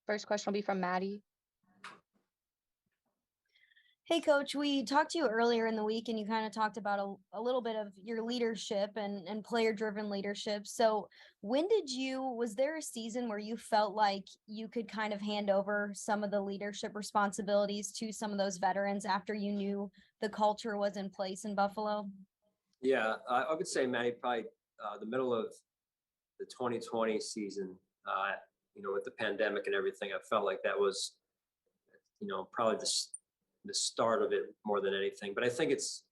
First question will be from Maddie. Hey, Coach, we talked to you earlier in the week and you kind of talked about a little bit of your leadership and player-driven leadership. So was there a season where you felt like you could kind of hand over some of the leadership responsibilities to some of those veterans after you knew the culture was in place in Buffalo? Yeah, I would say, Maddie, probably the middle of the 2020 season, with the pandemic and everything, I felt like that was, probably the start of it more than anything. But I think it's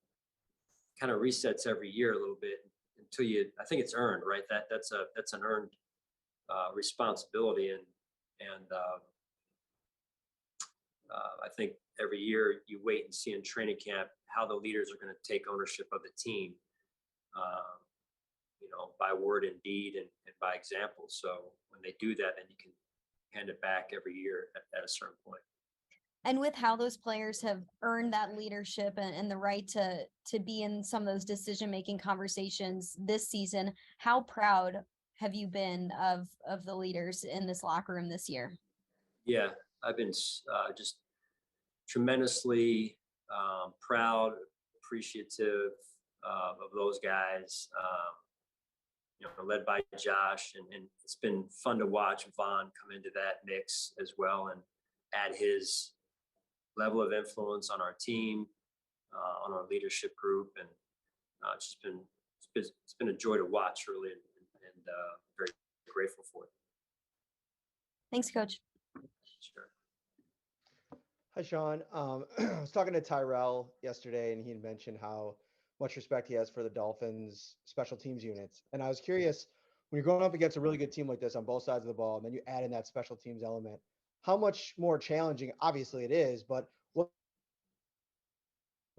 kind of resets every year a little bit until I think it's earned, right? That's an earned responsibility. And I think every year you wait and see in training camp how the leaders are going to take ownership of the team, by word and deed and by example. So when they do that, then you can hand it back every year at a certain point. And with how those players have earned that leadership and the right to be in some of those decision-making conversations this season, how proud have you been of the leaders in this locker room this year? Yeah, I've been just tremendously proud, appreciative of those guys, led by Josh. And it's been fun to watch Vaughn come into that mix as well and add his level of influence on our team, on our leadership group. And it's been a joy to watch, really, and very grateful for it. Thanks, Coach. Sure. Hi, Sean. I was talking to Tyrell yesterday, and he had mentioned how much respect he has for the Dolphins special teams units. And I was curious, when you're going up against a really good team like this on both sides of the ball, and then you add in that special teams element, how much more challenging, obviously it is, but what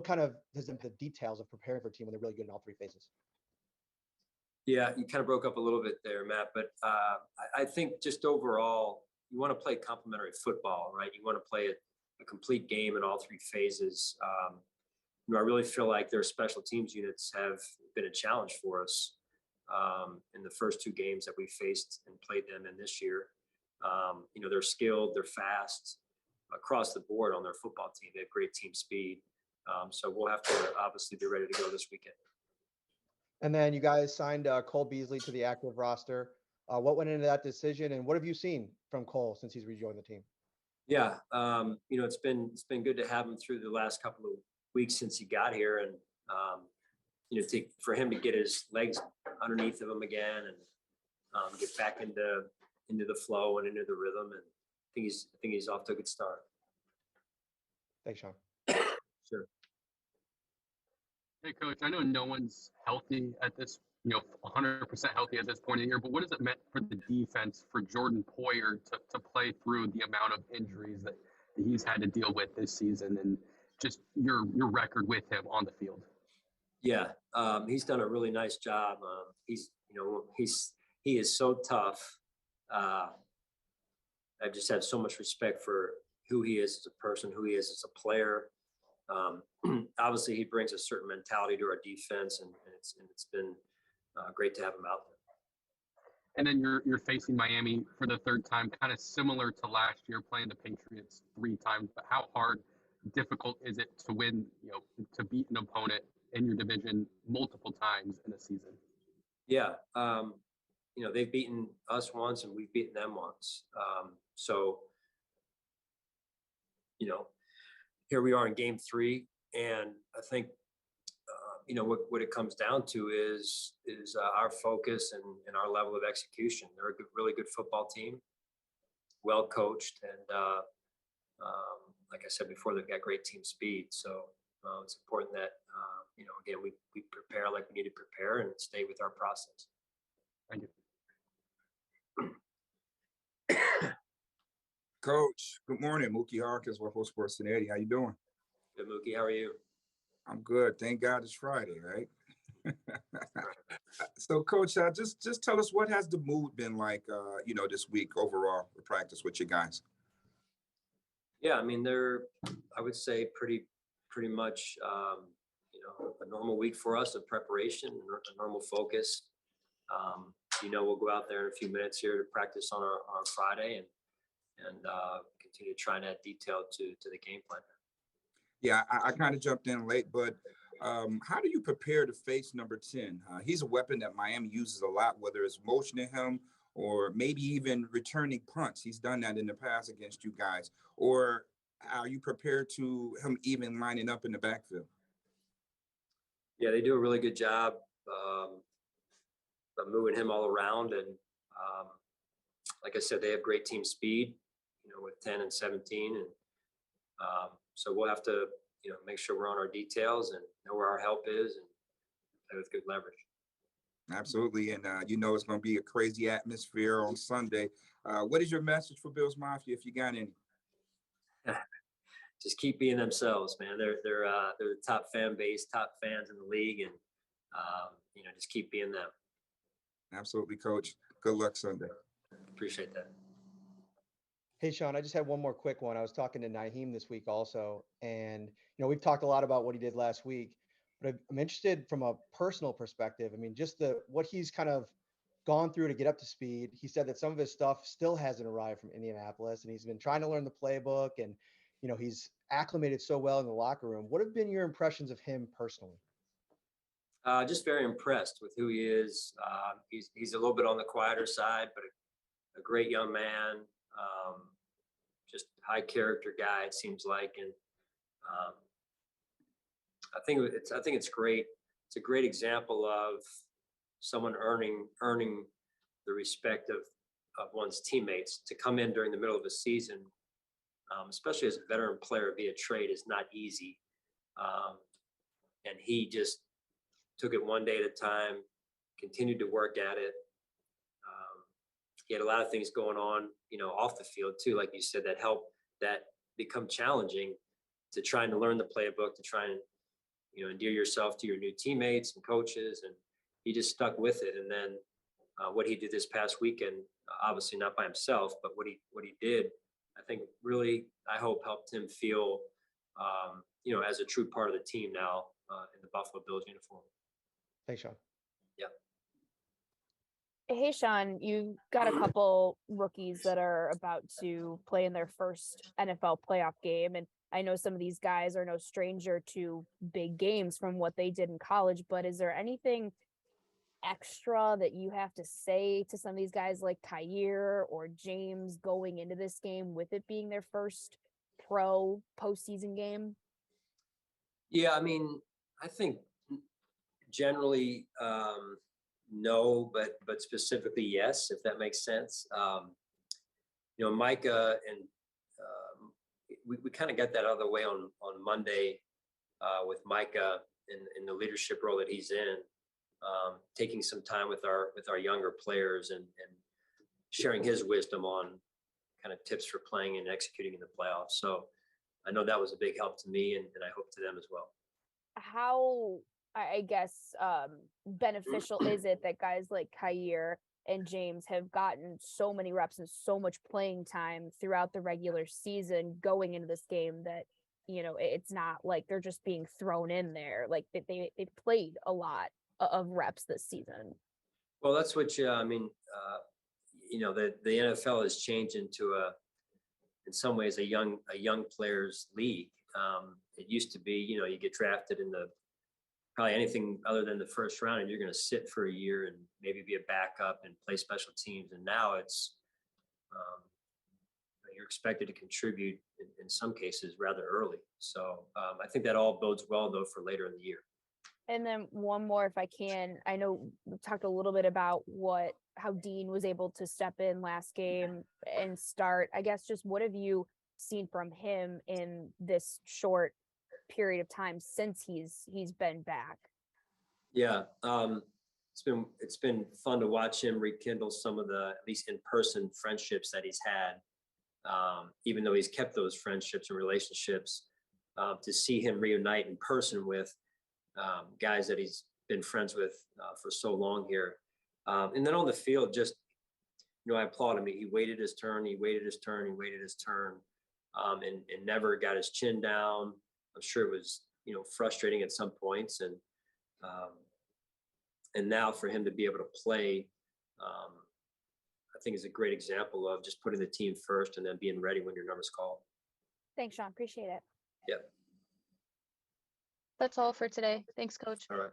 kind of is the details of preparing for a team when they're really good in all three phases? Yeah, you kind of broke up a little bit there, Matt, but I think just overall, you want to play complementary football, right? You want to play a complete game in all three phases. I really feel like their special teams units have been a challenge for us in the first two games that we faced and played them in this year. They're skilled, they're fast across the board on their football team. They have great team speed. So we'll have to obviously be ready to go this weekend. And then you guys signed Cole Beasley to the active roster. What went into that decision, and what have you seen from Cole since he's rejoined the team? Yeah, it's been good to have him through the last couple of weeks since he got here, and for him to get his legs underneath of him again and get back into the flow and into the rhythm, and I think he's off to a good start. Thanks, Sean. Sure. Hey, Coach, I know no one's healthy at this, 100% healthy at this point in the year, but what has it meant for the defense for Jordan Poyer to play through the amount of injuries that he's had to deal with this season, and just your record with him on the field? Yeah, he's done a really nice job. He is so tough. I just have so much respect for who he is as a person, who he is as a player. Obviously, he brings a certain mentality to our defense, and it's been great to have him out there. And then you're facing Miami for the third time, kind of similar to last year, playing the Patriots 3 times. But how difficult is it to win, to beat an opponent in your division multiple times in a season? Yeah. They've beaten us once and we've beaten them once. So, here we are in game 3. And I think, what it comes down to is our focus and our level of execution. They're a really good football team, well coached. And like I said before, they've got great team speed. So it's important that, again, we prepare like we need to prepare and stay with our process. Thank you. Coach, good morning. Mookie Hawkins, Waffle Sports Cincinnati. How you doing? Good, Mookie. How are you? I'm good. Thank God it's Friday, right? So, Coach, just tell us, what has the mood been like, this week overall with practice with you guys? Yeah, I mean, they're, I would say, pretty much, a normal week for us of preparation, a normal focus. We'll go out there in a few minutes here to practice on our Friday, and and continue to try and add detail to the game plan. Yeah, I kind of jumped in late, but how do you prepare to face number 10? He's a weapon that Miami uses a lot, whether it's motioning him or maybe even returning punts. He's done that in the past against you guys. Or are you prepared to him even lining up in the backfield? Yeah, they do a really good job of moving him all around. And like I said, they have great team speed, with 10 and 17. And so we'll have to, make sure we're on our details and know where our help is and play with good leverage. Absolutely. And it's going to be a crazy atmosphere on Sunday. What is your message for Bills Mafia, if you got any? Just keep being themselves, man. They're the top fan base, top fans in the league, and just keep being them. Absolutely, Coach. Good luck Sunday. Appreciate that. Hey, Sean, I just had one more quick one. I was talking to Naheem this week also, and we've talked a lot about what he did last week, but I'm interested from a personal perspective. I mean, just what he's kind of gone through to get up to speed. He said that some of his stuff still hasn't arrived from Indianapolis, and he's been trying to learn the playbook, and he's acclimated so well in the locker room. What have been your impressions of him personally? Just very impressed with who he is. He's a little bit on the quieter side, but a great young man. Just high character guy, it seems like, and I think it's great. It's a great example of someone earning the respect of one's teammates. To come in during the middle of a season, especially as a veteran player via trade, is not easy. And he just took it one day at a time, continued to work at it. He had a lot of things going on, off the field too, like you said, that become challenging to trying to learn the playbook, to try and, endear yourself to your new teammates and coaches. And he just stuck with it. And then what he did this past weekend, obviously not by himself, but what he did, I think really, I hope helped him feel, as a true part of the team now in the Buffalo Bills uniform. Thanks, Sean. Yeah. Hey, Sean, you've got a couple rookies that are about to play in their first NFL playoff game. And I know some of these guys are no stranger to big games from what they did in college, but is there anything extra that you have to say to some of these guys like Kyer or James going into this game with it being their first pro postseason game? Yeah, I mean, I think generally, no, but specifically yes, if that makes sense. Micah and we kind of got that out of the way on Monday with Micah in the leadership role that he's in, taking some time with our younger players and sharing his wisdom on kind of tips for playing and executing in the playoffs. So I know that was a big help to me, and I hope to them as well. How, I guess, beneficial is it that guys like Kyer and James have gotten so many reps and so much playing time throughout the regular season going into this game that, it's not like they're just being thrown in there, like they played a lot of reps this season? Well, that's what the NFL has changed into in some ways a young players league. It used to be, you get drafted in probably anything other than the first round, and you're going to sit for a year and maybe be a backup and play special teams. And now it's you're expected to contribute in some cases rather early. So I think that all bodes well, though, for later in the year. And then one more, if I can. I know we talked a little bit about how Dean was able to step in last game and start. I guess just what have you seen from him in this short period of time since he's been back? Yeah, it's been fun to watch him rekindle some of the, at least in-person friendships that he's had. Even though he's kept those friendships and relationships, to see him reunite in person with guys that he's been friends with for so long here. And then on the field, just, I applaud him. He waited his turn, and never got his chin down. I'm sure it was, frustrating at some points. And now for him to be able to play, I think is a great example of just putting the team first and then being ready when your number's called. Thanks, Sean. Appreciate it. Yep. That's all for today. Thanks, Coach. All right.